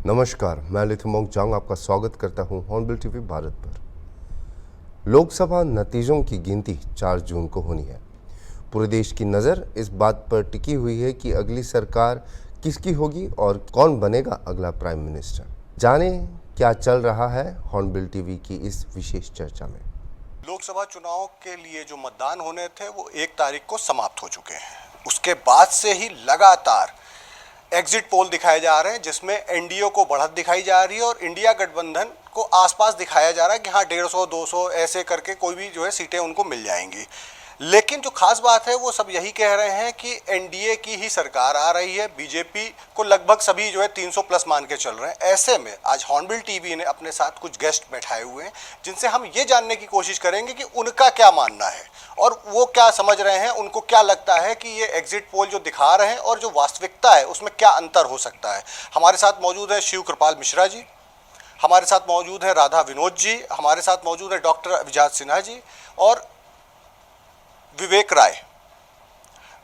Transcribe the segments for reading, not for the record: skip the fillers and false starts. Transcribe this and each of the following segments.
नमस्कार, मैं लिथुमोंग जांग आपका स्वागत करता हूं हॉर्नबिल टीवी भारत पर। लोकसभा नतीजों की गिनती 4 जून को होनी है। पूरे देश की नज़र इस बात पर टिकी हुई है कि अगली सरकार किसकी होगी और कौन बनेगा अगला प्राइम मिनिस्टर। जाने क्या चल रहा है हॉर्नबिल टीवी की इस विशेष चर्चा में। लोकसभा चुनाव के लिए जो मतदान होने थे वो 1 तारीख को समाप्त हो चुके हैं। उसके बाद से ही लगातार एग्जिट पोल दिखाए जा रहे हैं जिसमें एनडीए को बढ़त दिखाई जा रही है और इंडिया गठबंधन को आसपास दिखाया जा रहा है कि हाँ 150 200 ऐसे करके कोई भी जो है सीटें उनको मिल जाएंगी। लेकिन जो खास बात है वो सब यही कह रहे हैं कि एनडीए की ही सरकार आ रही है। बीजेपी को लगभग सभी जो है 300 प्लस मान के चल रहे हैं। ऐसे में आज हॉर्नबिल टीवी ने अपने साथ कुछ गेस्ट बैठाए हुए हैं जिनसे हम ये जानने की कोशिश करेंगे कि उनका क्या मानना है और वो क्या समझ रहे हैं, उनको क्या लगता है कि ये एग्जिट पोल जो दिखा रहे हैं और जो वास्तविकता है उसमें क्या अंतर हो सकता है। हमारे साथ मौजूद है शिव कृपाल मिश्रा जी, हमारे साथ मौजूद है राधा विनोद जी, हमारे साथ मौजूद है डॉक्टर अभिजात सिन्हा जी और विवेक राय।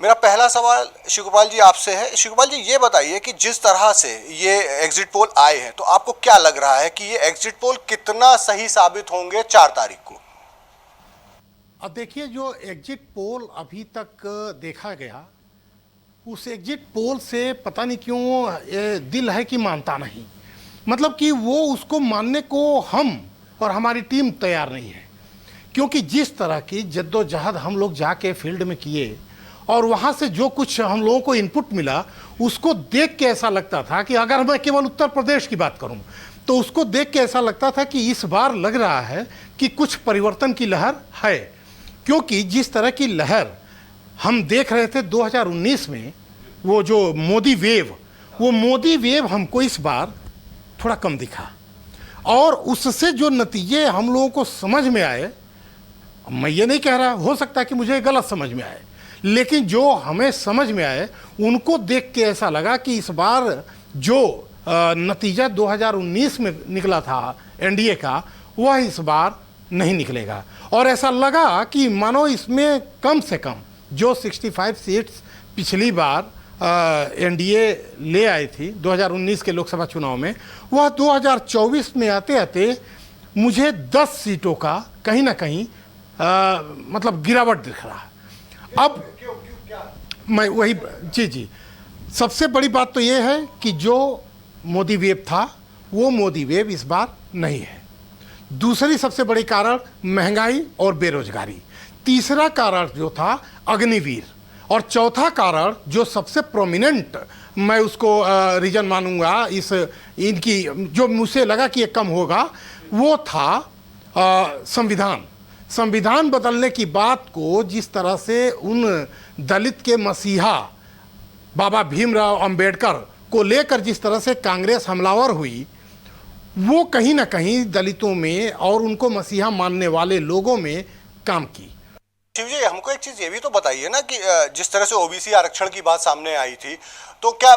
मेरा पहला सवाल शिवपाल जी आपसे है। शिवपाल जी ये बताइए कि जिस तरह से ये एग्जिट पोल आए हैं तो आपको क्या लग रहा है कि ये एग्जिट पोल कितना सही साबित होंगे 4 तारीख को? अब देखिए, जो एग्जिट पोल अभी तक देखा गया उस एग्जिट पोल से पता नहीं क्यों दिल है कि मानता नहीं, मतलब कि वो उसको मानने को हम और हमारी टीम तैयार नहीं है। क्योंकि जिस तरह की जद्दोजहद हम लोग जाके फील्ड में किए और वहाँ से जो कुछ हम लोगों को इनपुट मिला उसको देख के ऐसा लगता था कि अगर मैं केवल उत्तर प्रदेश की बात करूँ तो उसको देख के ऐसा लगता था कि इस बार लग रहा है कि कुछ परिवर्तन की लहर है। क्योंकि जिस तरह की लहर हम देख रहे थे 2019 में, वो जो मोदी वेव हमको इस बार थोड़ा कम दिखा और उससे जो नतीजे हम लोगों को समझ में आए, मैं ये नहीं कह रहा, हो सकता है कि मुझे गलत समझ में आए, लेकिन जो हमें समझ में आए उनको देख के ऐसा लगा कि इस बार जो नतीजा 2019 में निकला था एनडीए का वह इस बार नहीं निकलेगा। और ऐसा लगा कि मानो इसमें कम से कम जो 65 सीट्स पिछली बार एनडीए ले आई थी 2019 के लोकसभा चुनाव में, वह 2024 में आते आते मुझे 10 सीटों का कहीं ना कहीं मतलब गिरावट दिख रहा है। अब मैं वही जी सबसे बड़ी बात तो ये है कि जो मोदी वेव था वो मोदी वेव इस बार नहीं है। दूसरी सबसे बड़ी कारण महंगाई और बेरोजगारी, तीसरा कारण जो था अग्निवीर, और चौथा कारण जो सबसे प्रोमिनेंट मैं उसको रीजन मानूंगा इस इनकी जो मुझे लगा कि ये कम होगा वो था संविधान बदलने की बात को जिस तरह से उन दलित के मसीहा बाबा भीमराव अंबेडकर को लेकर जिस तरह से कांग्रेस हमलावर हुई, वो कहीं ना कहीं दलितों में और उनको मसीहा मानने वाले लोगों में काम की। शिव जी, हमको एक चीज़ ये भी तो बताइए ना कि जिस तरह से ओबीसी आरक्षण की बात सामने आई थी तो क्या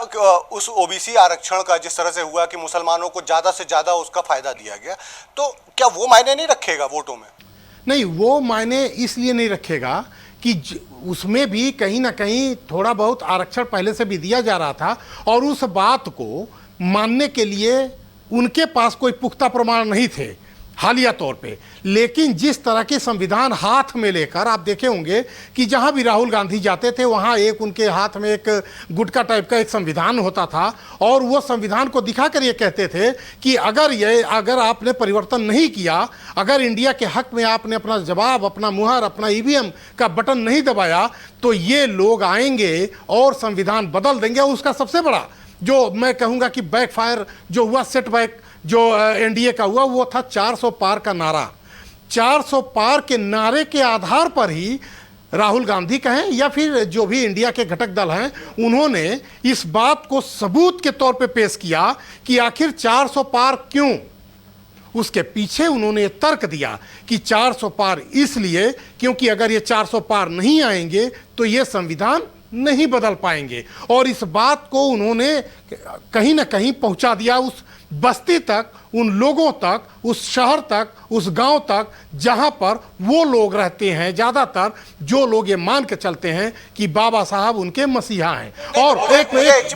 उस ओबीसी आरक्षण का जिस तरह से हुआ कि मुसलमानों को ज़्यादा से ज़्यादा उसका फ़ायदा दिया गया, तो क्या वो मायने नहीं रखेगा वोटों में? नहीं, वो मायने इसलिए नहीं रखेगा कि उसमें भी कहीं ना कहीं थोड़ा बहुत आरक्षण पहले से भी दिया जा रहा था और उस बात को मानने के लिए उनके पास कोई पुख्ता प्रमाण नहीं थे हालिया तौर पे। लेकिन जिस तरह के संविधान हाथ में लेकर आप देखे होंगे कि जहां भी राहुल गांधी जाते थे वहां एक उनके हाथ में एक गुटका टाइप का एक संविधान होता था और वो संविधान को दिखाकर ये कहते थे कि अगर आपने परिवर्तन नहीं किया, अगर इंडिया के हक में आपने अपना जवाब, अपना मुहर, अपना ईवीएम का बटन नहीं दबाया तो ये लोग आएंगे और संविधान बदल देंगे। उसका सबसे बड़ा जो मैं कहूँगा कि बैकफायर जो हुआ, सेटबैक जो एनडीए का हुआ, वो था 400 पार का नारा। 400 पार के नारे के आधार पर ही राहुल गांधी कहें या फिर जो भी इंडिया के घटक दल हैं, उन्होंने इस बात को सबूत के तौर पे पेश किया कि आखिर 400 पार क्यों। उसके पीछे उन्होंने तर्क दिया कि 400 पार इसलिए क्योंकि अगर ये 400 पार नहीं आएंगे तो ये संविधान नहीं बदल पाएंगे। और इस बात को उन्होंने कहीं ना कहीं पहुंचा दिया उस बस्ती तक, उन लोगों तक, उस शहर तक, उस गांव तक जहां पर वो लोग रहते हैं, ज्यादातर जो लोग ये मान के चलते हैं कि बाबा साहब उनके मसीहा हैं। और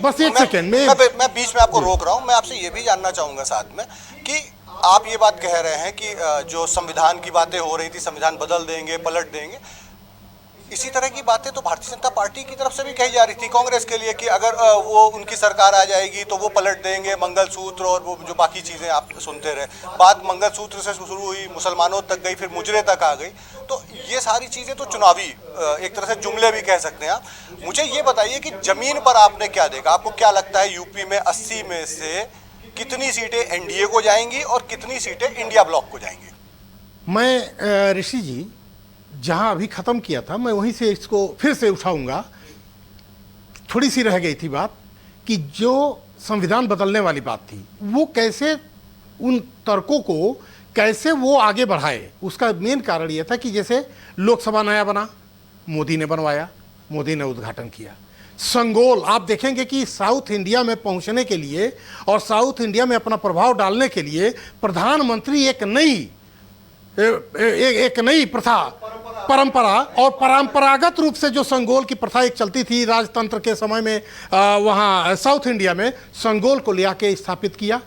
बस एक सेकेंड में मैं बीच में आपको रोक रहा हूं। मैं आपसे ये भी जानना चाहूंगा साथ में कि आप ये बात कह रहे हैं कि जो संविधान की बातें हो रही थी, संविधान बदल देंगे, पलट देंगे, इसी तरह की बातें तो भारतीय जनता पार्टी की तरफ से भी कही जा रही थी कांग्रेस के लिए कि अगर वो उनकी सरकार आ जाएगी तो वो पलट देंगे मंगलसूत्र और वो जो बाकी चीज़ें आप सुनते रहे। बात मंगलसूत्र से शुरू हुई, मुसलमानों तक गई, फिर मुजरे तक आ गई। तो ये सारी चीज़ें तो चुनावी एक तरह से जुमले भी कह सकते हैं आप। मुझे ये बताइए कि ज़मीन पर आपने क्या देखा? आपको क्या लगता है यूपी में 80 में से कितनी सीटें एनडीए को जाएंगी और कितनी सीटें इंडिया ब्लॉक को जाएंगी? मैं ऋषि जी जहां अभी खत्म किया था मैं वहीं से इसको फिर से उठाऊंगा। थोड़ी सी रह गई थी बात कि जो संविधान बदलने वाली बात थी वो कैसे उन तर्कों को कैसे वो आगे बढ़ाए। उसका मेन कारण ये था कि जैसे लोकसभा नया बना, मोदी ने बनवाया, मोदी ने उद्घाटन किया। संगोल आप देखेंगे कि साउथ इंडिया में पहुंचने के लिए और साउथ इंडिया में अपना प्रभाव डालने के लिए प्रधानमंत्री एक नई प्रथा, परंपरा और परंपरागत रूप से जो संगोल की प्रथा एक चलती थी राजतंत्र के समय में वहाँ साउथ इंडिया में, संगोल को ले आके स्थापित किया।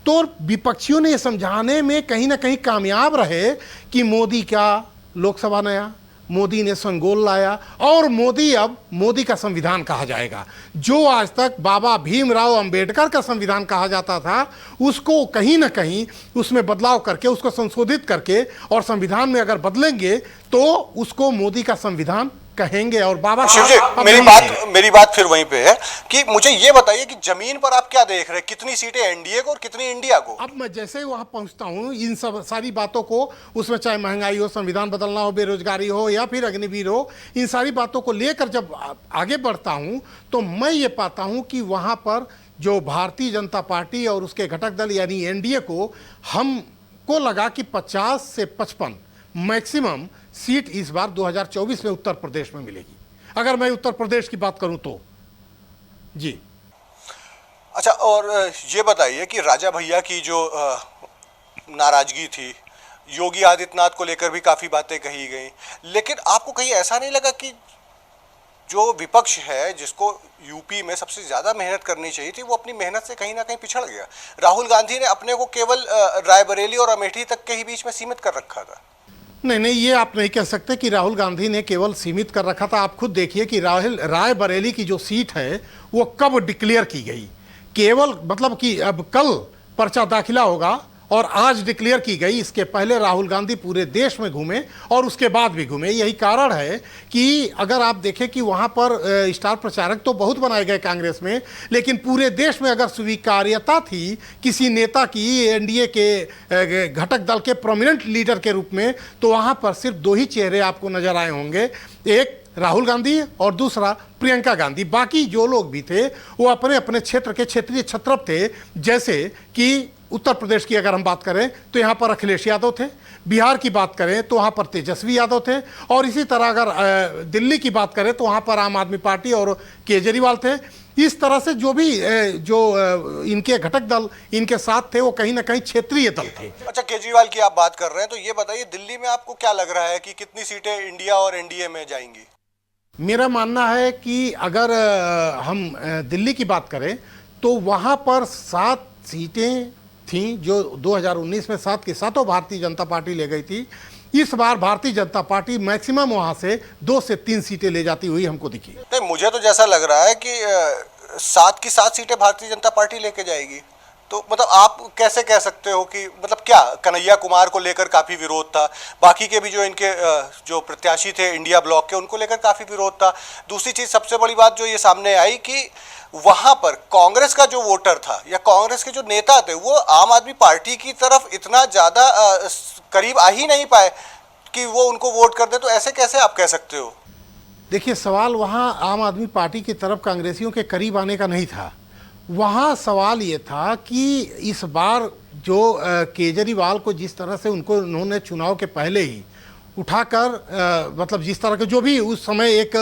तो विपक्षियों ने ये समझाने में कहीं ना कहीं कामयाब रहे कि मोदी का लोकसभा नया, मोदी ने संगोल लाया और मोदी का संविधान कहा जाएगा। जो आज तक बाबा भीमराव अंबेडकर का संविधान कहा जाता था उसको कहीं ना कहीं उसमें बदलाव करके, उसको संशोधित करके और संविधान में अगर बदलेंगे तो उसको मोदी का संविधान कहेंगे। और बाबा शिव जी, मेरी बात फिर वहीं पे है कि मुझे ये बताइए कि जमीन पर आप क्या देख रहे हैं? कितनी सीटें एनडीए को और कितनी इंडिया को? अब मैं जैसे ही वहां पहुंचता हूं इन सब सारी बातों को, उसमें चाहे महंगाई हो, संविधान बदलना हो, बेरोजगारी हो या फिर अग्निवीर हो, इन सारी बातों को लेकर जब आगे बढ़ता हूं तो मैं ये पाता हूं कि वहां पर जो भारतीय जनता पार्टी और उसके घटक दल यानी एनडीए को, हमको लगा कि 50 से 55 मैक्सिमम सीट इस बार 2024 में उत्तर प्रदेश में मिलेगी, अगर मैं उत्तर प्रदेश की बात करूं तो। जी अच्छा, और ये बताइए कि राजा भैया की जो नाराजगी थी, योगी आदित्यनाथ को लेकर भी काफ़ी बातें कही गई, लेकिन आपको कहीं ऐसा नहीं लगा कि जो विपक्ष है जिसको यूपी में सबसे ज़्यादा मेहनत करनी चाहिए थी, वो अपनी मेहनत से कहीं ना कहीं पिछड़ गया? राहुल गांधी ने अपने को केवल रायबरेली और अमेठी तक के ही बीच में सीमित कर रखा था। नहीं, ये आप नहीं कह सकते कि राहुल गांधी ने केवल सीमित कर रखा था। आप खुद देखिए कि रायबरेली की जो सीट है वो कब डिक्लेयर की गई। केवल मतलब कि अब कल पर्चा दाखिला होगा और आज डिक्लेयर की गई। इसके पहले राहुल गांधी पूरे देश में घूमे और उसके बाद भी घूमे। यही कारण है कि अगर आप देखें कि वहाँ पर स्टार प्रचारक तो बहुत बनाए गए कांग्रेस में, लेकिन पूरे देश में अगर स्वीकार्यता थी किसी नेता की एनडीए के घटक दल के प्रोमिनेंट लीडर के रूप में, तो वहाँ पर सिर्फ 2 ही चेहरे आपको नजर आए होंगे, एक राहुल गांधी और दूसरा प्रियंका गांधी। बाकी जो लोग भी थे वो अपने अपने क्षेत्र के क्षेत्रीय छत्रप थे। जैसे कि उत्तर प्रदेश की अगर हम बात करें तो यहाँ पर अखिलेश यादव थे, बिहार की बात करें तो वहाँ पर तेजस्वी यादव थे, और इसी तरह अगर दिल्ली की बात करें तो वहाँ पर आम आदमी पार्टी और केजरीवाल थे। इस तरह से जो भी इनके घटक दल इनके साथ थे वो कहीं ना कहीं क्षेत्रीय दल थे। अच्छा, केजरीवाल की आप बात कर रहे हैं तो ये बताइए दिल्ली में आपको क्या लग रहा है कि कितनी सीटें इंडिया और एनडीए में जाएंगी? मेरा मानना है कि अगर हम दिल्ली की बात करें तो वहाँ पर 7 सीटें थी जो 2019 में 7 की 7 भारतीय जनता पार्टी ले गई थी। इस बार भारतीय जनता पार्टी मैक्सिमम वहां से 2 से 3 सीटें ले जाती हुई हमको दिखी। नहीं, मुझे तो जैसा लग रहा है कि 7 की 7 सीटें भारतीय जनता पार्टी लेके जाएगी। तो मतलब आप कैसे कह सकते हो कि मतलब क्या कन्हैया कुमार को लेकर काफ़ी विरोध था, बाकी के भी जो इनके जो प्रत्याशी थे इंडिया ब्लॉक के उनको लेकर काफ़ी विरोध था। दूसरी चीज़ सबसे बड़ी बात जो ये सामने आई कि वहाँ पर कांग्रेस का जो वोटर था या कांग्रेस के जो नेता थे वो आम आदमी पार्टी की तरफ इतना ज़्यादा करीब आ ही नहीं पाए कि वो उनको वोट कर दे। तो ऐसे कैसे आप कह सकते हो? देखिए, सवाल वहाँ आम आदमी पार्टी की तरफ कांग्रेसियों के करीब आने का नहीं था। वहाँ सवाल ये था कि इस बार जो केजरीवाल को जिस तरह से उन्होंने चुनाव के पहले ही उठाकर मतलब जिस तरह के जो भी उस समय एक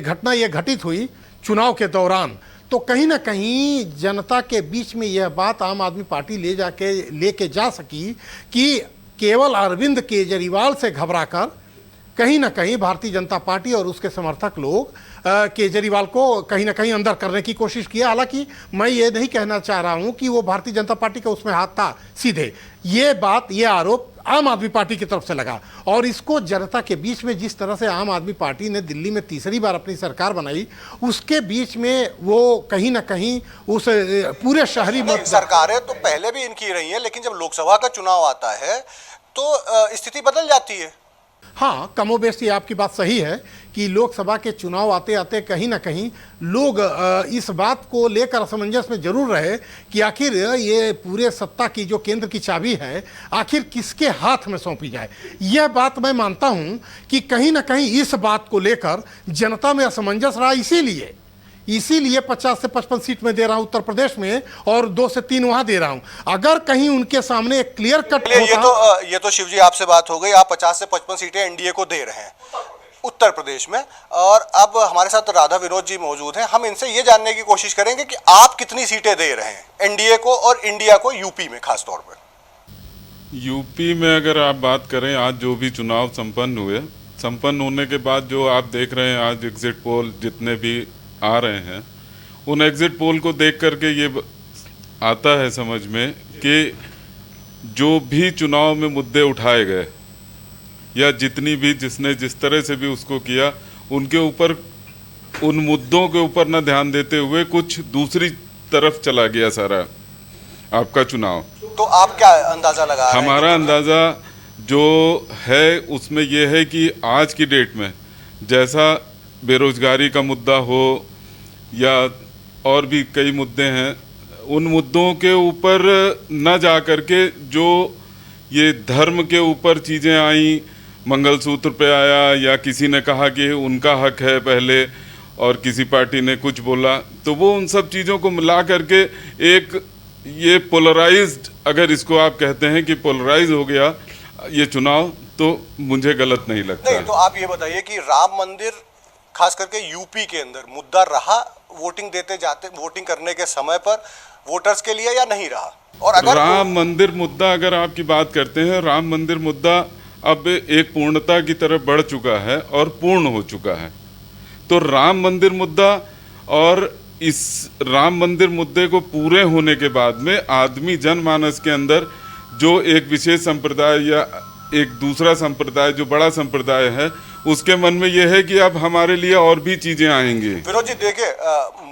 घटना ये घटित हुई चुनाव के दौरान, तो कहीं ना कहीं जनता के बीच में यह बात आम आदमी पार्टी लेके जा सकी कि केवल अरविंद केजरीवाल से घबराकर कहीं ना कहीं भारतीय जनता पार्टी और उसके समर्थक लोग केजरीवाल को कहीं ना कहीं अंदर करने की कोशिश किया। हालांकि मैं ये नहीं कहना चाह रहा हूं कि वो भारतीय जनता पार्टी का उसमें हाथ था सीधे, ये आरोप आम आदमी पार्टी की तरफ से लगा। और इसको जनता के बीच में जिस तरह से आम आदमी पार्टी ने दिल्ली में तीसरी बार अपनी सरकार बनाई, उसके बीच में वो कहीं ना कहीं उस पूरे शहरी सरकारें तो पहले भी इनकी रही हैं, लेकिन जब लोकसभा का चुनाव आता है तो स्थिति बदल जाती है। हाँ, कमोबेश ये आपकी बात सही है कि लोकसभा के चुनाव आते आते कहीं ना कहीं लोग इस बात को लेकर असमंजस में जरूर रहे कि आखिर ये पूरे सत्ता की जो केंद्र की चाबी है आखिर किसके हाथ में सौंपी जाए। यह बात मैं मानता हूं कि कहीं ना कहीं इस बात को लेकर जनता में असमंजस रहा। इसीलिए 50 से 55 सीट में दे रहा हूं उत्तर प्रदेश में और 2 से 3 वहां दे रहा हूं। अगर कहीं उनके सामने एक क्लियर कट ये तो शिव जी आपसे बात हो गई। आप 50 से 55 सीटें एनडीए को दे रहे हैं उत्तर प्रदेश में, और अब हमारे साथ राधा विनोद जी मौजूद हैं। हम इनसे ये जानने की कोशिश करेंगे कि आप कितनी सीटें दे रहे हैं एनडीए को और इंडिया को, यूपी में खास तौर पर। यूपी में अगर आप बात करें, आज जो भी चुनाव संपन्न होने के बाद जो आप देख रहे हैं आज एग्जिट पोल जितने भी आ रहे हैं, उन एग्जिट पोल को देख करके ये आता है समझ में कि जो भी चुनाव में मुद्दे उठाए गए या जिसने जिस तरह से भी उसको किया, उनके ऊपर उन मुद्दों के ऊपर न ध्यान देते हुए कुछ दूसरी तरफ चला गया सारा आपका चुनाव। तो आप क्या अंदाजा लगा रहे हैं? हमारा अंदाजा जो है उसमें यह है कि आज की डेट में जैसा बेरोजगारी का मुद्दा हो या और भी कई मुद्दे हैं, उन मुद्दों के ऊपर न जा करके जो ये धर्म के ऊपर चीज़ें आई, मंगलसूत्र पे आया या किसी ने कहा कि उनका हक है पहले और किसी पार्टी ने कुछ बोला, तो वो उन सब चीज़ों को मिला करके एक ये पोलराइज्ड, अगर इसको आप कहते हैं कि पोलराइज हो गया ये चुनाव, तो मुझे गलत नहीं लगता। नहीं, तो आप ये बताइए कि राम मंदिर खास करके यूपी के अंदर मुद्दा रहा वोटिंग करने के समय पर वोटर्स के लिए या नहीं रहा? और अगर राम मंदिर मुद्दा अगर आपकी बात करते हैं, राम मंदिर मुद्दा अब एक पूर्णता की तरफ बढ़ चुका है और पूर्ण हो चुका है। तो राम मंदिर मुद्दा, और इस राम मंदिर मुद्दे को पूरे होने के बाद में आदमी जनमानस के अंदर जो एक विशेष संप्रदाय या एक दूसरा संप्रदाय जो बड़ा संप्रदाय है, उसके मन में यह है कि अब हमारे लिए और भी चीजें आएंगी। विनोद जी देखिए,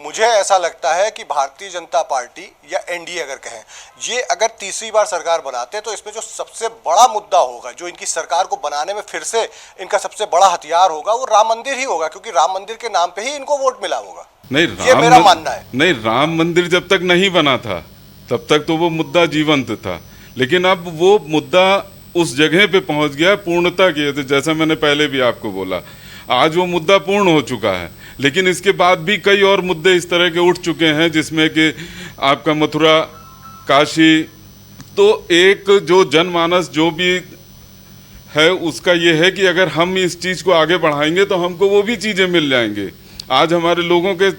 मुझे ऐसा लगता है कि भारतीय जनता पार्टी या एनडीए अगर कहें, ये अगर तीसरी बार सरकार बनाते हैं तो इसमें जो सबसे बड़ा मुद्दा होगा, जो इनकी सरकार को बनाने में फिर से इनका सबसे बड़ा हथियार होगा, वो राम मंदिर ही होगा, क्योंकि राम मंदिर के नाम पे ही इनको वोट मिला होगा। नहीं, ये मेरा मानना है। नहीं, राम मंदिर जब तक नहीं बना था तब तक तो वो मुद्दा जीवंत था, लेकिन अब वो मुद्दा उस जगह पे पहुंच गया पूर्णता की, जैसा मैंने पहले भी आपको बोला, आज वो मुद्दा पूर्ण हो चुका है। लेकिन इसके बाद भी कई और मुद्दे इस तरह के उठ चुके हैं, जिसमें कि आपका मथुरा, काशी, तो एक जो जनमानस जो भी है उसका ये है कि अगर हम इस चीज़ को आगे बढ़ाएंगे तो हमको वो भी चीज़ें मिल जाएंगे। आज हमारे लोगों के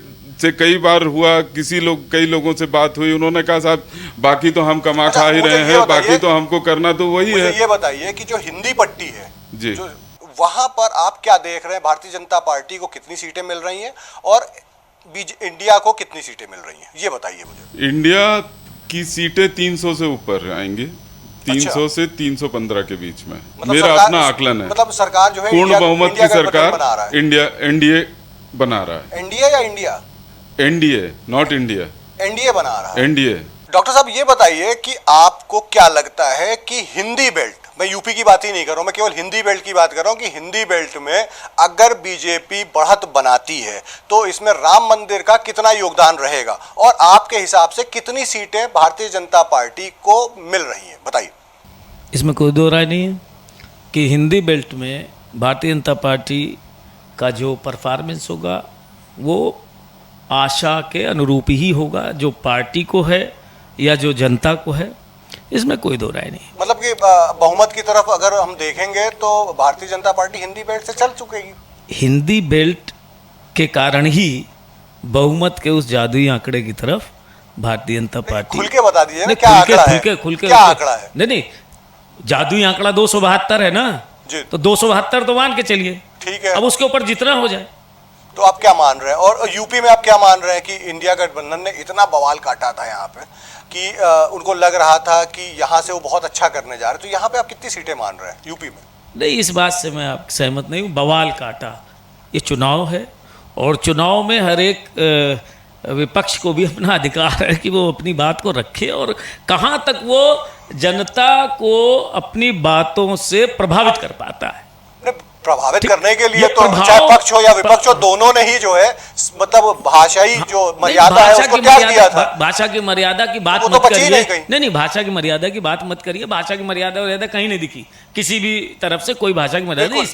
से कई बार हुआ, कई लोगों से बात हुई, उन्होंने कहा साहब बाकी तो हम कमा खा ही रहे हैं, बाकी तो हमको करना तो वही है। ये बताइए कि जो हिंदी पट्टी है जी, जो वहां पर आप क्या देख रहे हैं? भारतीय जनता पार्टी को कितनी सीटें मिल रही हैं और इंडिया को कितनी सीटें मिल रही हैं, ये बताइए मुझे। इंडिया की सीटें 300 से ऊपर आएंगी, 300 से 315 के बीच में, मेरा अपना आकलन है। मतलब सरकार जो है पूर्ण बहुमत की सरकार एनडीए बना रहा है। एनडीए या India? NDA, not India. NDA बना रहा है। एनडीए। डॉक्टर साहब ये बताइए कि आपको क्या लगता है कि हिंदी बेल्ट, मैं यूपी की बात ही नहीं कर रहा हूं, मैं केवल हिंदी बेल्ट की बात कर रहा हूं, कि हिंदी बेल्ट में अगर बीजेपी बढ़त बनाती है तो इसमें राम मंदिर का कितना योगदान रहेगा, और आपके हिसाब से कितनी सीटें भारतीय जनता पार्टी को मिल रही हैं, बताइए। इसमें कोई दो राय नहीं है कि हिंदी बेल्ट में भारतीय जनता पार्टी का जो परफॉर्मेंस होगा वो आशा के अनुरूप ही होगा, जो पार्टी को है या जो जनता को है, इसमें कोई दो राय नहीं। मतलब कि बहुमत की तरफ अगर हम देखेंगे तो भारतीय जनता पार्टी हिंदी बेल्ट से चल चुकेगी। हिंदी बेल्ट के कारण ही बहुमत के उस जादुई आंकड़े की तरफ भारतीय जनता पार्टी खुल के बता दीजिए ना नहीं, क्या आंकड़ा है, खुल के क्या आंकड़ा है? नहीं नहीं, जादुई आंकड़ा 272 है ना, जी। तो 272 तो मान के चलिए, ठीक है। अब उसके ऊपर जितना हो जाए। तो आप क्या मान रहे हैं? और यूपी में आप क्या मान रहे हैं कि इंडिया गठबंधन ने इतना बवाल काटा था यहाँ पे कि उनको लग रहा था कि यहाँ से वो बहुत अच्छा करने जा रहे हैं, तो यहाँ पे आप कितनी सीटें मान रहे हैं यूपी में? नहीं, इस बात से मैं आप सहमत नहीं हूँ। बवाल काटा, ये चुनाव है और चुनाव में हर एक विपक्ष को भी अपना अधिकार है कि वो अपनी बात को रखे और कहाँ तक वो जनता को अपनी बातों से प्रभावित कर पाता है। नहीं, प्रभावित करने के लिए ये तो चाहे पक्ष हो या विपक्ष हो, दोनों ने ही जो है मतलब भाषाई जो मर्यादा है उसको त्याग दिया था। भाषा की मर्यादा की बात वो तो मत बची ही करिए। नहीं कहीं। नहीं, भाषा की मर्यादा की बात मत करिए। भाषा की मर्यादा कहीं नहीं दिखी किसी भी तरफ से, कोई भाषा की मर्यादा नहीं। इस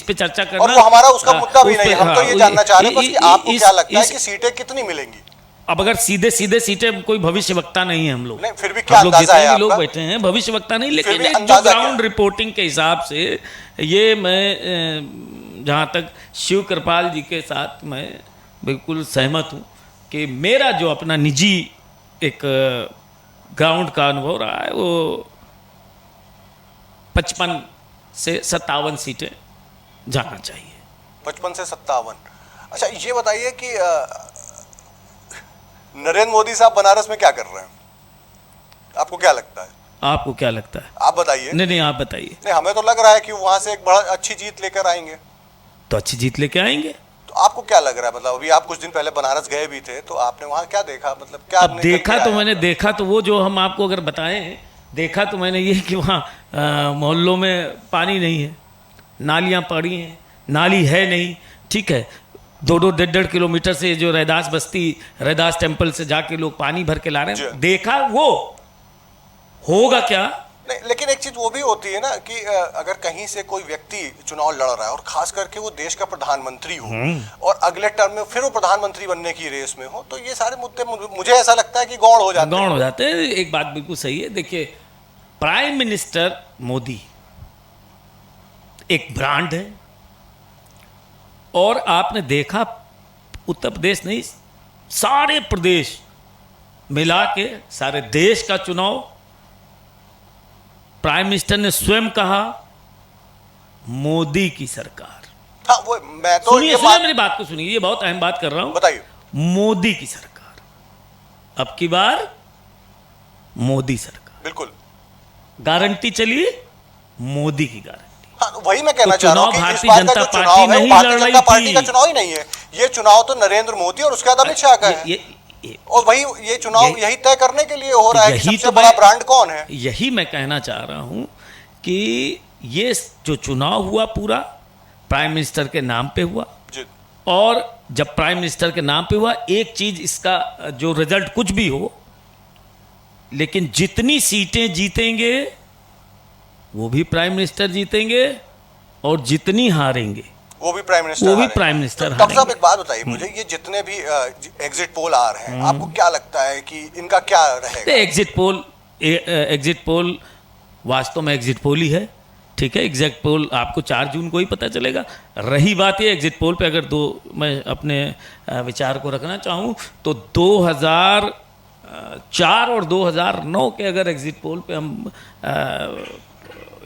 पे चर्चा करना, और वो हमारा उसका मुद्दा भी नहीं है। हम तो ये जानना चाह रहे हैं बस कि आपको क्या लगता है कि सीटें कितनी मिलेंगी? अब अगर सीधे सीटें, कोई भविष्यवक्ता नहीं है हम लोग। नहीं, फिर भी क्या हम लोग अंदाजा जितने है भी लोग आपका? बैठे हैं भविष्यवक्ता नहीं, फिर भी लेकिन जो अंदाजा क्या ग्राउंड है? रिपोर्टिंग के हिसाब से ये मैं जहाँ तक शिव कृपाल जी के साथ मैं बिल्कुल सहमत हूँ कि मेरा जो अपना निजी एक ग्राउंड का अनुभव रहा है वो 55 से 57 सीटें जाना चाहिए। 55 से 57। अच्छा, ये बताइए कि नरेंद्र मोदी साहब बनारस में क्या कर रहे हैं? आपको क्या लगता है? आपको क्या लगता है? आप बताइए। नहीं, आप बताइए। नहीं, हमें तो लग रहा है कि वहां से एक बड़ा अच्छी जीत लेकर आएंगे। तो अच्छी जीत लेके आएंगे। तो आपको क्या लग रहा है? मतलब अभी आप कुछ दिन पहले बनारस गए भी थे, तो आपने वहां क्या देखा? मतलब क्या अब निकल के देखा तो आया? मैंने देखा तो वो जो हम आपको अगर बताएं, देखा तो मैंने ये कि वहाँ मोहल्लों में पानी नहीं है, नालियाँ पड़ी हैं, नाली है नहीं, ठीक है। 2-2 किलोमीटर से जो रैदास बस्ती, रैदास टेम्पल से जाके लोग पानी भर के ला रहे हैं। देखा वो होगा क्या? नहीं, लेकिन एक चीज वो भी होती है ना कि अगर कहीं से कोई व्यक्ति चुनाव लड़ रहा है और खास करके वो देश का प्रधानमंत्री हो और अगले टर्म में फिर वो प्रधानमंत्री बनने की रेस में हो, तो ये सारे मुद्दे मुझे ऐसा लगता है कि गौण हो जाते हैं। गौण हो जाते हैं। एक बात बिल्कुल सही है। देखिए, प्राइम मिनिस्टर मोदी एक ब्रांड है और आपने देखा उत्तर प्रदेश नहीं, सारे प्रदेश मिला के सारे देश का चुनाव प्राइम मिनिस्टर ने स्वयं कहा मोदी की सरकार। हाँ, वो मैं तो सुनिए मेरी बात को सुनिए, ये बहुत अहम बात कर रहा हूं। बताइए। मोदी की सरकार, अब की बार मोदी सरकार, बिल्कुल गारंटी चलिए मोदी की गारंटी। हाँ, वही मैं कहना तो चाह रहा हूँ चुनाव कि इस भारतीय बार का जनता जो पार्टी चुनाव है वो नहीं भारतीय लड़ जनता रही पार्टी का थी। चुनाव ही नहीं है। ये चुनाव तो नरेंद्र मोदी और उसके बाद अमित शाह का है। और वही ये चुनाव यही तय करने के लिए हो रहा है कि यही सबसे तो बड़ा ब्रांड कौन है। यही मैं कहना चाह रहा हूं कि ये जो चुनाव हुआ पूरा प्राइम मिनिस्टर के नाम पे हुआ, जी। और जब प्राइम मिनिस्टर के नाम पे हुआ, एक चीज इसका जो रिजल्ट कुछ भी हो, लेकिन जितनी सीटें जीतेंगे वो भी प्राइम मिनिस्टर जीतेंगे और जितनी हारेंगे वो भी प्राइम मिनिस्टर वो भी हारेंगे। प्राइम मिनिस्टर डॉक्टर साहब, हारेंगे। एक बात बताइए मुझे, ये जितने भी एग्जिट पोल आ रहे हैं, आपको क्या लगता है कि इनका क्या रहेगा? एग्जिट पोल वास्तव में एग्जिट पोल ही है, ठीक है। एग्जिट पोल आपको 4 जून को ही पता चलेगा। रही बात ये एग्जिट पोल पे, अगर मैं अपने विचार को रखना चाहूँ तो 2004 और 2009 के अगर एग्जिट पोल पे हम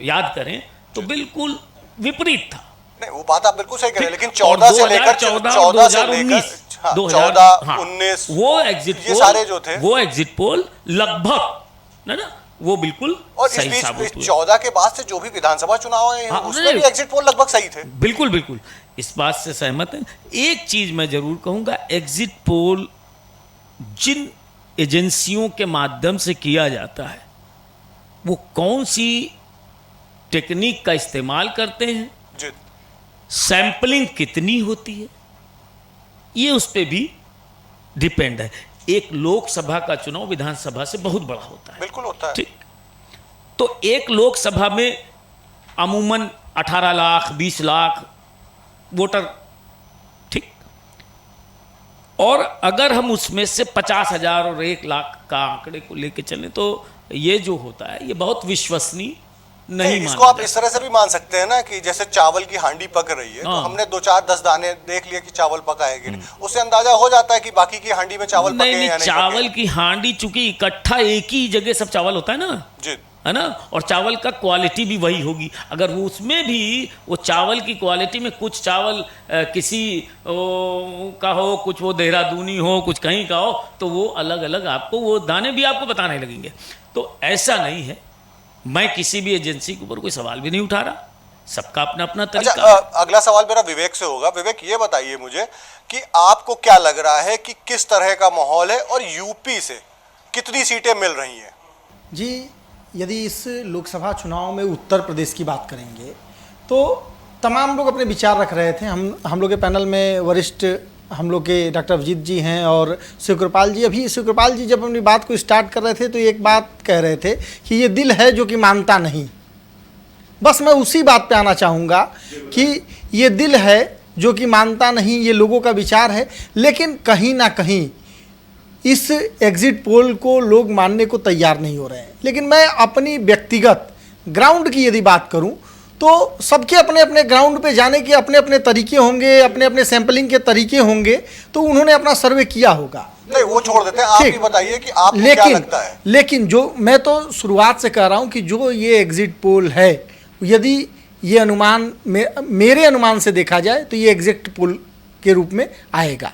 याद करें तो बिल्कुल विपरीत था। नहीं, वो बात आप बिल्कुल सही कह रहे हैं, लेकिन और 14 से लेकर 14 से लेकर 19 वो एग्जिट ये सारे जो थे, वो एग्जिट पोल लगभग ना वो बिल्कुल और इस सही बीच साबित हुए। 14 के बाद से जो भी विधानसभा चुनाव आए हैं हाँ, उसमें भी एग्जिट पोल लगभग सही थे। बिल्कुल इस बात से सहमत हैं। एक चीज मैं जरूर कहूंगा, एग्जिट पोल जिन एजेंसियों के माध्यम से किया जाता है वो कौन सी टेक्निक का इस्तेमाल करते हैं, जी। सैंपलिंग कितनी होती है, ये उस पर भी डिपेंड है। एक लोकसभा का चुनाव विधानसभा से बहुत बड़ा होता है, बिल्कुल होता है। ठीक। तो एक लोकसभा में अमूमन 18 लाख 20 लाख वोटर, ठीक। और अगर हम उसमें से 50,000 और 1 लाख का आंकड़े को लेके चलें तो ये जो होता है ये बहुत विश्वसनीय नहीं इसको माना आप इस तरह से भी मान सकते हैं ना कि जैसे चावल की हांडी पक रही है तो हाँ। हमने 2-4-10 दाने देख लिए कि चावल पका है कि नहीं, उससे अंदाजा हो जाता है कि बाकी की हांडी में चावल पके नहीं हैं या नहीं, नहीं चावल पके। की हांडी चूंकि इकट्ठा एक ही जगह सब चावल होता है ना, जी है ना, और चावल का क्वालिटी भी वही होगी। अगर वो उसमें भी वो चावल की क्वालिटी में कुछ चावल किसी का हो, कुछ वो देहरादूनी हो, कुछ कहीं का हो, तो वो अलग अलग आपको वो दाने भी आपको बताने लगेंगे। तो ऐसा नहीं है, मैं किसी भी एजेंसी के ऊपर कोई सवाल भी नहीं उठा रहा, सबका अपना अपना अच्छा, तरीका है। अगला सवाल मेरा विवेक से होगा। विवेक, ये बताइए मुझे कि आपको क्या लग रहा है कि किस तरह का माहौल है और यूपी से कितनी सीटें मिल रही हैं? जी, यदि इस लोकसभा चुनाव में उत्तर प्रदेश की बात करेंगे तो तमाम लोग अपने विचार रख रहे थे। हम लोग के पैनल में वरिष्ठ हम लोग के डॉक्टर अभिजीत जी हैं और शिवकृपाल जी। अभी शिवकृपाल जी जब अपनी बात को स्टार्ट कर रहे थे तो एक बात कह रहे थे कि ये दिल है जो कि मानता नहीं। बस मैं उसी बात पे आना चाहूँगा कि ये दिल है जो कि मानता नहीं, ये लोगों का विचार है, लेकिन कहीं ना कहीं इस एग्जिट पोल को लोग मानने को तैयार नहीं हो रहे हैं। लेकिन मैं अपनी व्यक्तिगत ग्राउंड की यदि बात करूं तो सबके अपने अपने ग्राउंड पे जाने के अपने अपने तरीके होंगे, अपने अपने सैंपलिंग के तरीके होंगे, तो उन्होंने अपना सर्वे किया होगा। नहीं, वो छोड़ देते हैं, आप ठीक। ही बताइए कि आपको क्या लगता है? लेकिन जो मैं तो शुरुआत से कह रहा हूं कि जो ये एग्जिट पोल है, यदि ये अनुमान मेरे अनुमान से देखा जाए तो ये एग्जिट पोल के रूप में आएगा।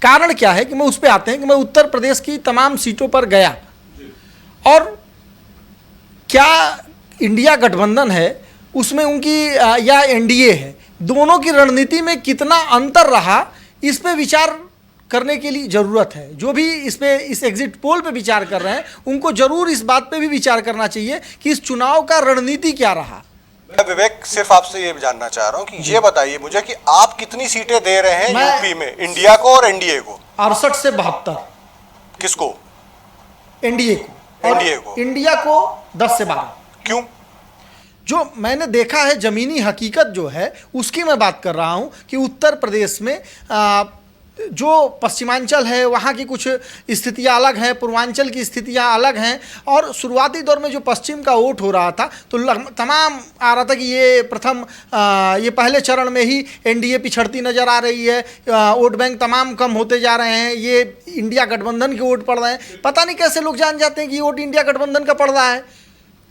कारण क्या है कि मैं उस पर आते हैं कि मैं उत्तर प्रदेश की तमाम सीटों पर गया और क्या इंडिया गठबंधन है उसमें उनकी या एनडीए है, दोनों की रणनीति में कितना अंतर रहा, इस पे विचार करने के लिए ज़रूरत है। जो भी इस एग्जिट पोल पे विचार कर रहे हैं उनको जरूर इस बात पे भी विचार करना चाहिए कि इस चुनाव का रणनीति क्या रहा। मैं विवेक सिर्फ आपसे ये जानना चाह रहा हूँ कि ये बताइए मुझे कि आप कितनी सीटें दे रहे हैं यूपी में, इंडिया को और एनडीए को? 68 से 72। किसको? एनडीए को। और एनडीए को। इंडिया को 10 से 12। क्यों? जो मैंने देखा है, जमीनी हकीकत जो है उसकी मैं बात कर रहा हूं कि उत्तर प्रदेश में जो पश्चिमांचल है वहाँ की कुछ स्थितियाँ अलग हैं, पूर्वांचल की स्थितियाँ अलग हैं, और शुरुआती दौर में जो पश्चिम का वोट हो रहा था तो तमाम आ रहा था कि ये पहले चरण में ही एनडीए पिछड़ती नज़र आ रही है, वोट बैंक तमाम कम होते जा रहे हैं, ये इंडिया गठबंधन के वोट पड़ रहे हैं। पता नहीं कैसे लोग जान जाते हैं कि ये वोट इंडिया गठबंधन का पड़ रहा है।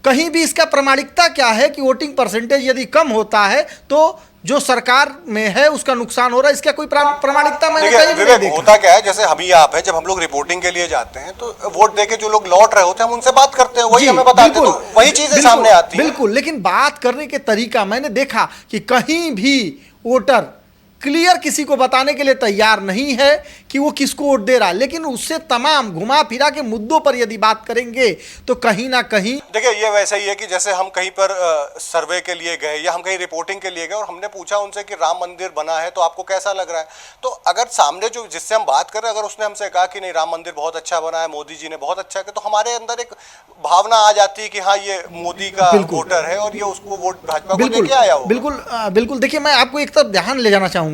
कहीं भी इसका प्रामाणिकता क्या है कि वोटिंग परसेंटेज यदि कम होता है तो जो सरकार में है उसका नुकसान हो रहा है, इसका कोई प्रामाणिकता मैंने कहीं भी नहीं देखा। होता क्या है, जैसे हम ही आप है, जब हम लोग रिपोर्टिंग के लिए जाते हैं तो वोट देके जो लोग लौट रहे होते हैं हम उनसे बात करते हैं, वही हमें बताते हैं, तो वही चीजें सामने आती हैं। बिल्कुल, लेकिन बात करने के तरीका मैंने देखा कि कहीं भी वोटर क्लियर किसी को बताने के लिए तैयार नहीं है कि वो किसको वोट दे रहा है। लेकिन उससे तमाम घुमा फिरा के मुद्दों पर यदि बात करेंगे तो कहीं ना कहीं देखिए, ये वैसा ही है कि जैसे हम कहीं पर सर्वे के लिए गए या हम कहीं रिपोर्टिंग के लिए गए और हमने पूछा उनसे कि राम मंदिर बना है तो आपको कैसा लग रहा है, तो अगर सामने जो जिससे हम बात कर रहे हैं अगर उसने हमसे कहा कि नहीं राम मंदिर बहुत अच्छा बना है, मोदी जी ने बहुत अच्छा किया, तो हमारे अंदर एक भावना आ जाती है कि हाँ ये मोदी का वोटर है और ये उसको वोट भाजपा को लेके आया हो। बिल्कुल। देखिए, मैं आपको एक तरफ ध्यान ले जाना चाहूँगा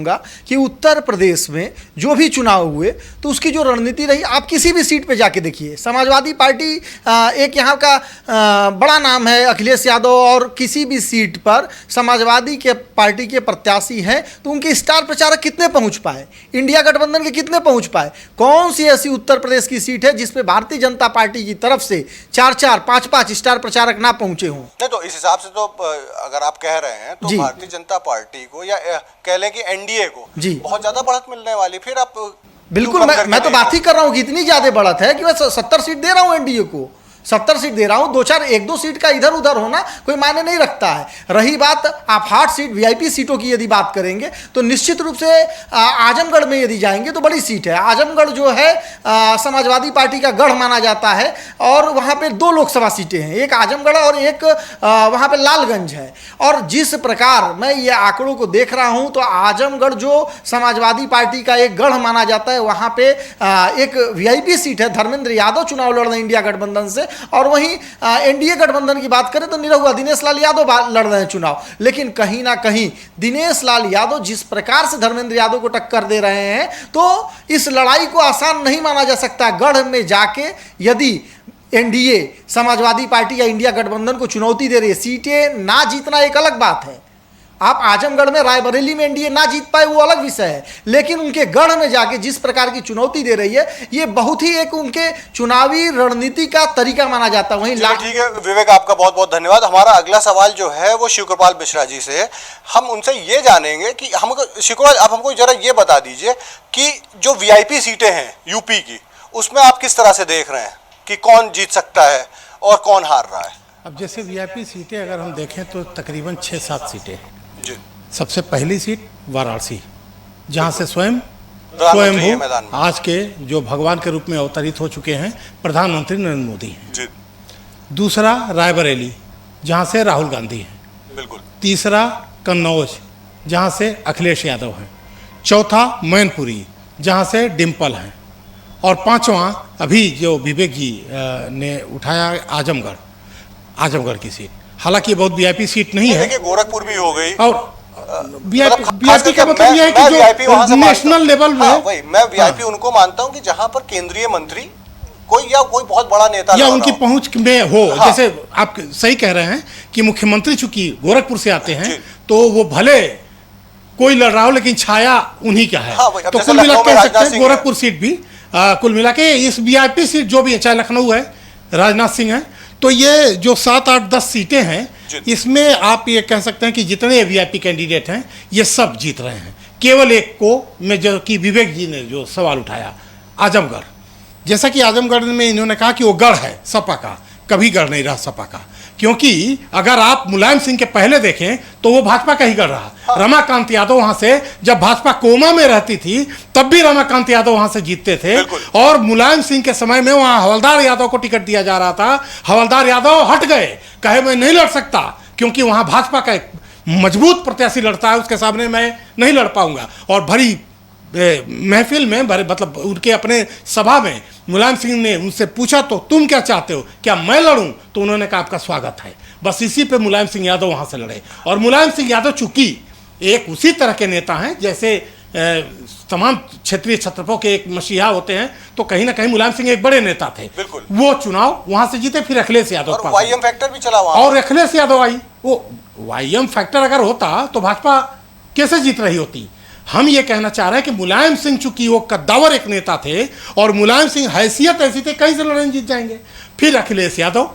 कि उत्तर प्रदेश में जो भी चुनाव हुए तो उसकी जो रणनीति रही, आप किसी भी सीट पे जाके देखिए, समाजवादी पार्टी एक यहाँ का बड़ा नाम है अखिलेश यादव, और किसी भी सीट पर समाजवादी के पार्टी के प्रत्याशी हैं तो उनके स्टार प्रचारक कितने पहुंच पाए, इंडिया गठबंधन के कितने पहुंच पाए? कौन सी ऐसी उत्तर प्रदेश की सीट है जिसपे भारतीय जनता पार्टी की तरफ से 4-4, 5-5 स्टार प्रचारक ना पहुंचे हों? नहीं, तो इस हिसाब से तो अगर आप कह रहे हैं तो भारतीय जनता पार्टी को या कह लें कि एनडीए को बहुत ज्यादा बढ़त मिलने वाली, फिर आप बिल्कुल, मैं तो बात ही कर रहा हूँ कि इतनी ज्यादा बढ़त है कि मैं 70 सीट दे रहा हूँ एनडीए को, 70 सीट दे रहा हूँ। 1-2 सीट का इधर उधर होना कोई मायने नहीं रखता है। रही बात आप हार्ड सीट वीआईपी सीटों की यदि बात करेंगे तो निश्चित रूप से आजमगढ़ में यदि जाएंगे तो बड़ी सीट है। आजमगढ़ जो है समाजवादी पार्टी का गढ़ माना जाता है और वहाँ पे 2 लोकसभा सीटें हैं, एक आजमगढ़ और एक वहाँ पे लालगंज है। और जिस प्रकार मैं ये आंकड़ों को देख रहा हूँ तो आजमगढ़ जो समाजवादी पार्टी का एक गढ़ माना जाता है, वहाँ पे एक वीआईपी सीट है, धर्मेंद्र यादव चुनाव लड़ रहे हैं इंडिया गठबंधन से, और वहीं एनडीए गठबंधन की बात करें तो निरहुआ दिनेश लाल यादव लड़ रहे हैं चुनाव। लेकिन कहीं ना कहीं दिनेश लाल यादव जिस प्रकार से धर्मेंद्र यादव को टक्कर दे रहे हैं तो इस लड़ाई को आसान नहीं माना जा सकता। गढ़ में जाके यदि एनडीए समाजवादी पार्टी या इंडिया गठबंधन को चुनौती दे रही है। सीटें ना जीतना एक अलग बात है, आप आजमगढ़ में, रायबरेली में एनडीए ना जीत पाए वो अलग विषय है, लेकिन उनके गढ़ में जाके जिस प्रकार की चुनौती दे रही है ये बहुत ही एक उनके चुनावी रणनीति का तरीका माना जाता है। वहीं ठीक है विवेक, आपका बहुत बहुत धन्यवाद। हमारा अगला सवाल जो है वो शिवकृपाल मिश्रा जी से है। हम उनसे ये जानेंगे कि हमको, शिवकृपाल आप हमको जरा ये बता दीजिए कि जो वीआईपी सीटें हैं यूपी की, उसमें आप किस तरह से देख रहे हैं कि कौन जीत सकता है और कौन हार रहा है? अब जैसे वीआईपी सीटें अगर हम देखें तो तकरीबन 6-7 सीटें हैं। जी। सबसे पहली सीट वाराणसी, जहां से प्रधानमंत्री ये मैदान में। आज के जो भगवान के रूप में अवतरित हो चुके हैं प्रधानमंत्री नरेंद्र मोदी हैं। जी दूसरा रायबरेली, जहां से राहुल गांधी हैं। बिल्कुल। तीसरा कन्नौज, जहां से अखिलेश यादव हैं। चौथा मैनपुरी, जहां से डिम्पल हैं। और पांचवा अभी जो विवेक जी ने उठाया आजमगढ़ की सीट, हालांकि बहुत वीआईपी सीट नहीं है। देखिए गोरखपुर भी हो गई और वीआईपी का मतलब यह है मैं कि VIP वहां से जो नेशनल लेवल में, हाँ, वही मैं वीआईपी उनको मानता हूं कि जहां पर केंद्रीय मंत्री कोई बहुत बड़ा नेता या लड़ उनकी रहा हो। पहुंच में हो। हाँ। जैसे आप सही कह रहे हैं कि मुख्यमंत्री चूंकि गोरखपुर से आते हैं जी। तो वो भले कोई लड़ रहा हो लेकिन छाया उन्हीं का है। हाँ, वही, अब तो जैसे कुल मिला लखनऊ के में कह सकते राजनाथ हैं सिंह है। गोरखपुर सीट भी कुल मिला के इस वीआईपी सीट जो भी है, चाहे लखनऊ है, राजनाथ सिंह है, तो ये जो 7, 8, 10 सीटें हैं, इसमें आप ये कह सकते हैं कि जितने वीआईपी कैंडिडेट हैं ये सब जीत रहे हैं। केवल एक को में, जो कि विवेक जी ने जो सवाल उठाया, आजमगढ़, जैसा कि आजमगढ़ में इन्होंने कहा कि वो गढ़ है सपा का, कभी गढ़ नहीं रहा सपा का, क्योंकि अगर आप मुलायम सिंह के पहले देखें तो वो भाजपा का ही गढ़ रहा। हाँ। रमाकांत यादव वहां से, जब भाजपा कोमा में रहती थी तब भी रमाकांत यादव वहां से जीतते थे, और मुलायम सिंह के समय में वहां हवलदार यादव को टिकट दिया जा रहा था। हवलदार यादव हट गए, कहे मैं नहीं लड़ सकता क्योंकि वहां भाजपा का एक मजबूत प्रत्याशी लड़ता है, उसके सामने मैं नहीं लड़ पाऊंगा। और भरी महफिल में, मतलब उनके अपने सभा में मुलायम सिंह ने उनसे पूछा तो तुम क्या चाहते हो, क्या मैं लड़ूं? तो उन्होंने कहा आपका स्वागत है। बस इसी पे मुलायम सिंह यादव वहां से लड़े। और मुलायम सिंह यादव चूंकि एक उसी तरह के नेता हैं जैसे तमाम क्षेत्रीय छत्रपों के एक मसीहा होते हैं, तो कहीं ना कहीं मुलायम सिंह एक बड़े नेता थे। वो चुनाव वहां से जीते, फिर अखिलेश यादव और वाईएम फैक्टर भी चला वहां, और अखिलेश यादव आई। वो वाईएम फैक्टर अगर होता तो भाजपा कैसे जीत रही होती? हम ये कहना चाह रहे हैं कि मुलायम सिंह चूंकि वो कद्दावर एक नेता थे, और मुलायम सिंह हैसियत ऐसी थी, कहीं से लड़ाई जीत जाएंगे। फिर अखिलेश यादव,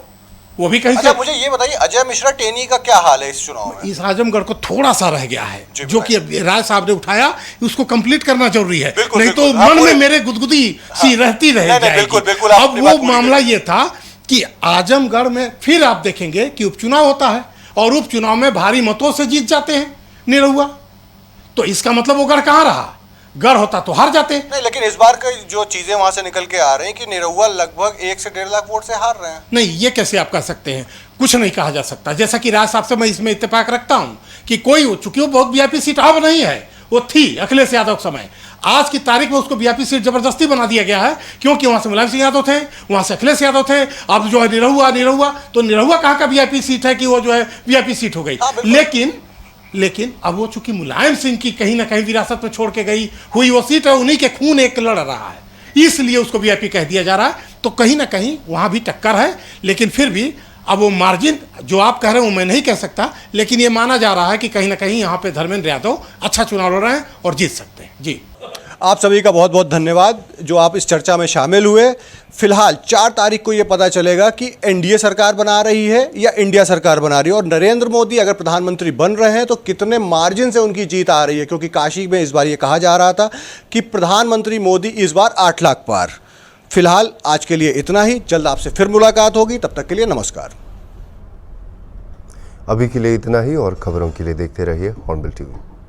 वो भी कहीं से। मुझे ये बताइए अजय मिश्रा टेनी का क्या हाल है इस चुनाव में? इस आजमगढ़ को थोड़ा सा रह गया है, जो कि राय साहब ने उठाया, उसको कंप्लीट करना जरूरी है। नहीं तो मन में मेरे गुदगुदी सी रहती रहेगी। अब वो मामला ये था कि आजमगढ़ में फिर आप देखेंगे कि उपचुनाव होता है, और उपचुनाव में भारी मतों से जीत जाते हैं निरहुआ, तो इसका मतलब वो गढ़ कहाँ रहा? गढ़ होता तो हार जाते। नहीं, लेकिन इस बार की जो चीजें वहां से निकल के आ रही हैं कि निरहुआ लगभग 1 से 1.5 लाख वोट से हार रहे हैं। नहीं, ये कैसे आप कह सकते हैं? कुछ नहीं कहा जा सकता। जैसा कि राज साहब से मैं इसमें इत्तेफाक रखता हूं कि कोई, चूंकि वो बहुत वीआईपी सीट अब नहीं है, वो थी अखिलेश यादव के समय, आज की तारीख में उसको वीआईपी सीट जबरदस्ती बना दिया गया है, क्योंकि वहां से मुलायम सिंह यादव थे, वहां से अखिलेश यादव थे। अब जो है निरहुआ, तो निरहुआ कहाँ का वीआईपी सीट है कि वो जो है वीआईपी सीट हो गई। लेकिन अब वो चूंकि मुलायम सिंह की कहीं ना कहीं विरासत में छोड़ के गई हुई वो सीट है, उन्हीं के खून एक लड़ रहा है, इसलिए उसको वीआईपी कह दिया जा रहा है। तो कहीं ना कहीं वहां भी टक्कर है, लेकिन फिर भी अब वो मार्जिन जो आप कह रहे हो मैं नहीं कह सकता, लेकिन ये माना जा रहा है कि कहीं ना कहीं यहाँ पे धर्मेंद्र यादव अच्छा चुनाव लड़ रहे हैं और जीत सकते हैं। जी, आप सभी का बहुत बहुत धन्यवाद जो आप इस चर्चा में शामिल हुए। फिलहाल 4 तारीख को ये पता चलेगा कि एनडीए सरकार बना रही है या इंडिया सरकार बना रही है, और नरेंद्र मोदी अगर प्रधानमंत्री बन रहे हैं तो कितने मार्जिन से उनकी जीत आ रही है, क्योंकि काशी में इस बार ये कहा जा रहा था कि प्रधानमंत्री मोदी इस बार 8 लाख पार। फिलहाल आज के लिए इतना ही, जल्द आपसे फिर मुलाकात होगी, तब तक के लिए नमस्कार। अभी के लिए इतना ही, और खबरों के लिए देखते रहिए हॉर्नबिल टीवी।